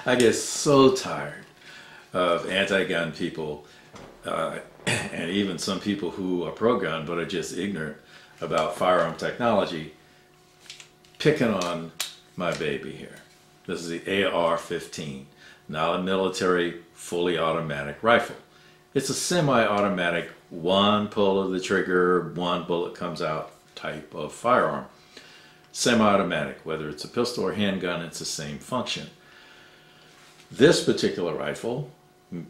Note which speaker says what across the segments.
Speaker 1: I get so tired of anti-gun people, and even some people who are pro-gun but are just ignorant about firearm technology, picking on my baby here. This is the AR-15, not a military fully automatic rifle. It's a semi-automatic, one pull of the trigger, one bullet comes out type of firearm. Semi-automatic, whether it's a pistol or handgun, it's the same function. This particular rifle,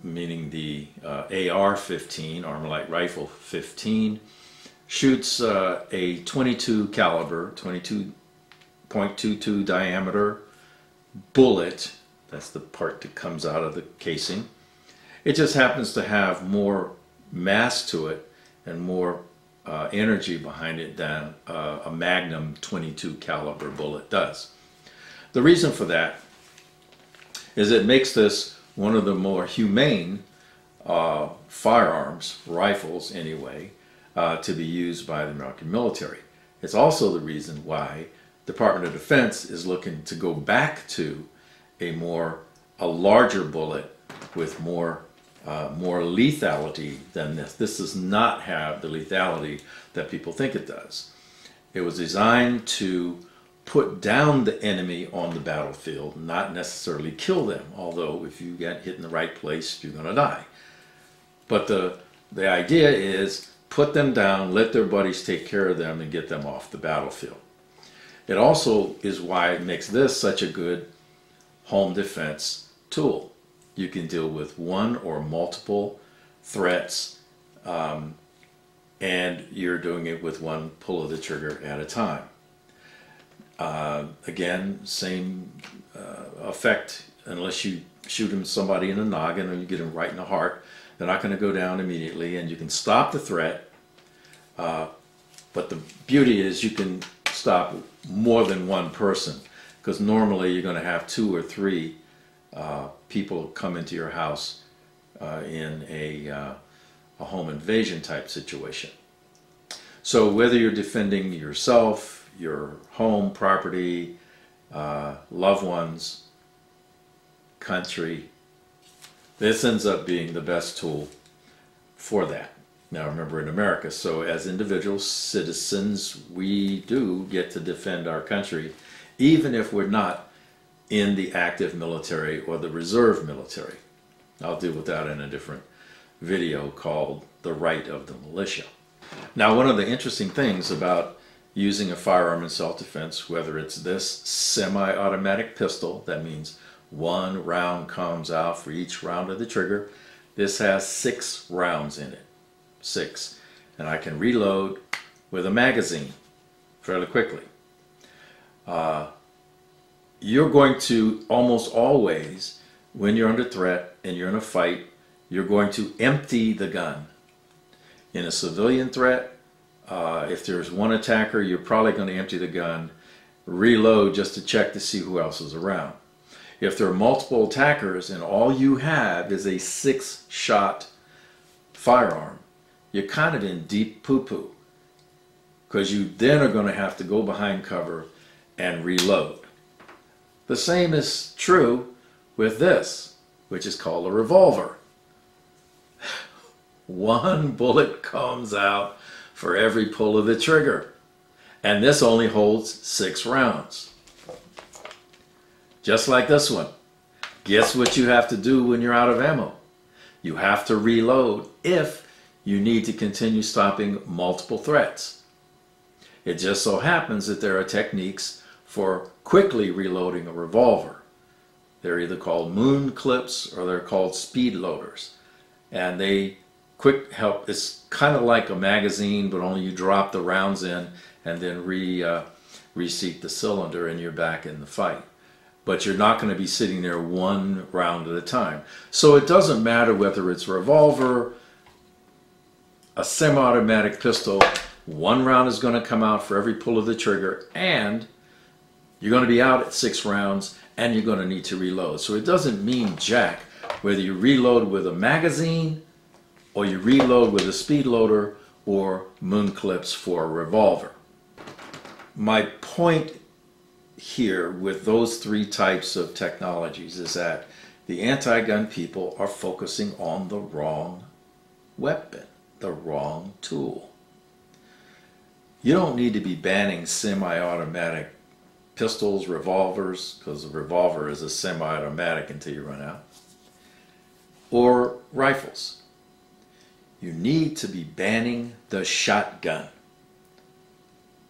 Speaker 1: meaning the AR-15, Armalite Rifle 15, shoots a 22 caliber, 22.22 diameter bullet. That's the part that comes out of the casing. It just happens to have more mass to it and more energy behind it than a Magnum 22 caliber bullet does. The reason for that is it makes this one of the more humane firearms, rifles anyway, to be used by the American military. It's also the reason why Department of Defense is looking to go back to a larger bullet with more lethality than this. This does not have the lethality that people think it does. It was designed to put down the enemy on the battlefield, not necessarily kill them, although if you get hit in the right place, you're going to die. But the idea is put them down, let their buddies take care of them, and get them off the battlefield. It also is why it makes this such a good home defense tool. You can deal with one or multiple threats, and you're doing it with one pull of the trigger at a time. Again, same effect, unless you shoot somebody in the noggin or you get them right in the heart. They're not going to go down immediately, and you can stop the threat. But the beauty is you can stop more than one person, because normally you're going to have 2 or 3 people come into your house in a home invasion type situation. So whether you're defending yourself, your home, property, loved ones, country, this ends up being the best tool for that. Now remember, in America, so as individual citizens, we do get to defend our country, even if we're not in the active military or the reserve military. I'll deal with that in a different video called The Right of the Militia. Now, one of the interesting things about using a firearm in self-defense, whether it's this semi-automatic pistol, that means one round comes out for each round of the trigger. This has 6 rounds in it. 6. And I can reload with a magazine fairly quickly. You're going to almost always, when you're under threat and you're in a fight, you're going to empty the gun. In a civilian threat, if there's one attacker, you're probably going to empty the gun, reload just to check to see who else is around. If there are multiple attackers and all you have is a 6-shot firearm, you're kind of in deep poo-poo, because you then are going to have to go behind cover and reload. The same is true with this, which is called a revolver. One bullet comes out for every pull of the trigger, and this only holds 6 rounds. Just like this one. Guess what you have to do when you're out of ammo? You have to reload if you need to continue stopping multiple threats. It just so happens that there are techniques for quickly reloading a revolver. They're either called moon clips or they're called speed loaders. And they quick help. It's kind of like a magazine, but only you drop the rounds in and then reseat the cylinder and you're back in the fight. But you're not going to be sitting there one round at a time. So it doesn't matter whether it's a revolver, a semi-automatic pistol, one round is going to come out for every pull of the trigger, and you're going to be out at 6 rounds, and you're going to need to reload. So it doesn't mean jack whether you reload with a magazine or you reload with a speed loader or moon clips for a revolver. My point here with those three types of technologies is that the anti-gun people are focusing on the wrong weapon, the wrong tool. You don't need to be banning semi-automatic pistols, revolvers, because a revolver is a semi-automatic until you run out, or rifles. You need to be banning the shotgun.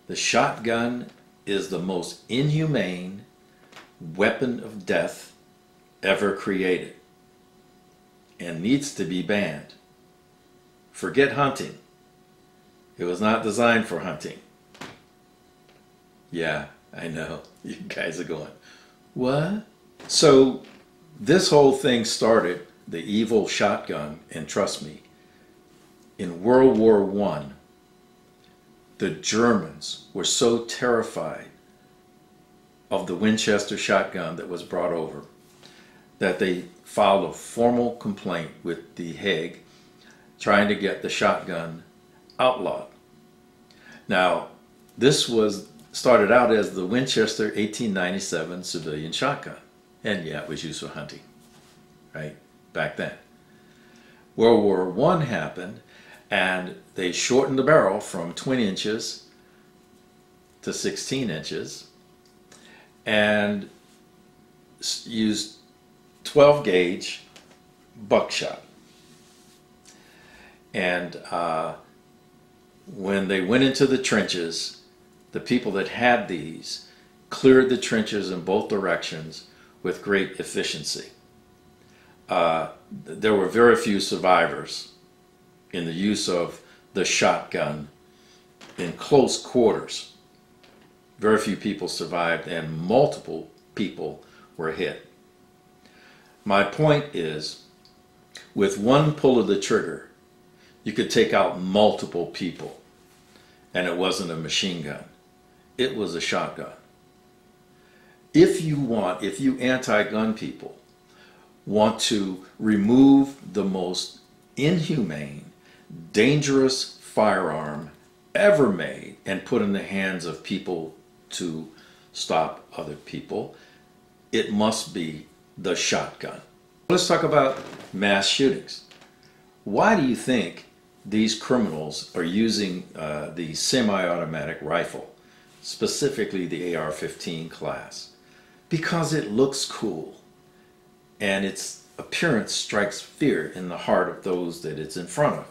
Speaker 1: The shotgun is the most inhumane weapon of death ever created and needs to be banned. Forget hunting. It was not designed for hunting. Yeah, I know. You guys are going, what? So this whole thing started, the evil shotgun, and trust me, in World War I, the Germans were so terrified of the Winchester shotgun that was brought over that they filed a formal complaint with the Hague trying to get the shotgun outlawed. Now, this was started out as the Winchester 1897 civilian shotgun, and yeah, it was used for hunting, right, back then. World War I happened, and they shortened the barrel from 20 inches to 16 inches and used 12 gauge buckshot. And when they went into the trenches, the people that had these cleared the trenches in both directions with great efficiency. There were very few survivors in the use of the shotgun in close quarters. Very few people survived, and multiple people were hit. My point is, with one pull of the trigger, you could take out multiple people, and it wasn't a machine gun. It was a shotgun. If you anti-gun people want to remove the most inhumane, dangerous firearm ever made and put in the hands of people to stop other people, it must be the shotgun. Let's talk about mass shootings. Why do you think these criminals are using the semi-automatic rifle, specifically the AR-15 class? Because it looks cool, and its appearance strikes fear in the heart of those that it's in front of.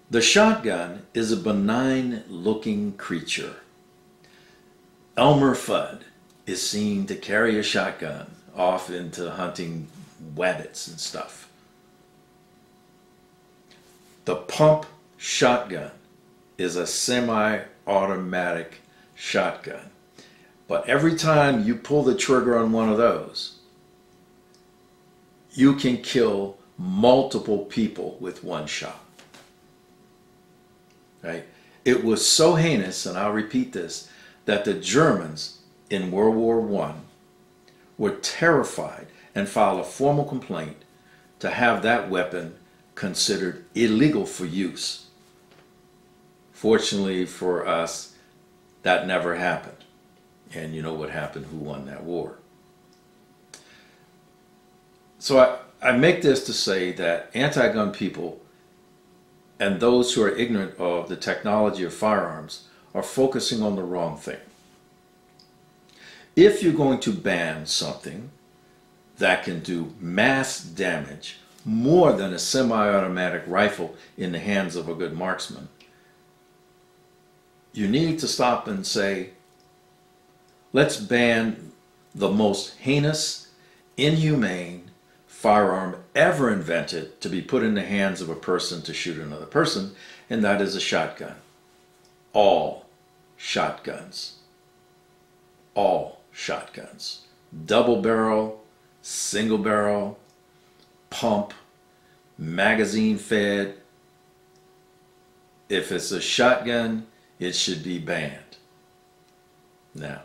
Speaker 1: The shotgun is a benign looking creature. Elmer Fudd is seen to carry a shotgun off into hunting wabbits and stuff. The pump shotgun is a semi-automatic shotgun. But every time you pull the trigger on one of those, you can kill multiple people with one shot. Right? It was so heinous, and I'll repeat this, that the Germans in World War I were terrified and filed a formal complaint to have that weapon considered illegal for use. Fortunately for us, that never happened. And you know what happened, who won that war. So I make this to say that anti-gun people and those who are ignorant of the technology of firearms are focusing on the wrong thing. If you're going to ban something that can do mass damage more than a semi-automatic rifle in the hands of a good marksman, you need to stop and say, let's ban the most heinous, inhumane firearm ever invented to be put in the hands of a person to shoot another person, and that is a shotgun. All shotguns. All shotguns. Double barrel, single barrel, pump, magazine fed. If it's a shotgun, it should be banned. Now,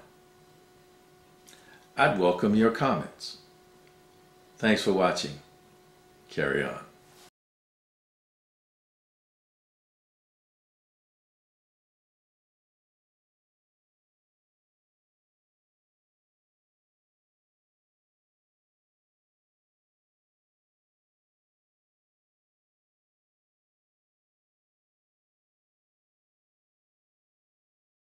Speaker 1: I'd welcome your comments. Thanks for watching. Carry on.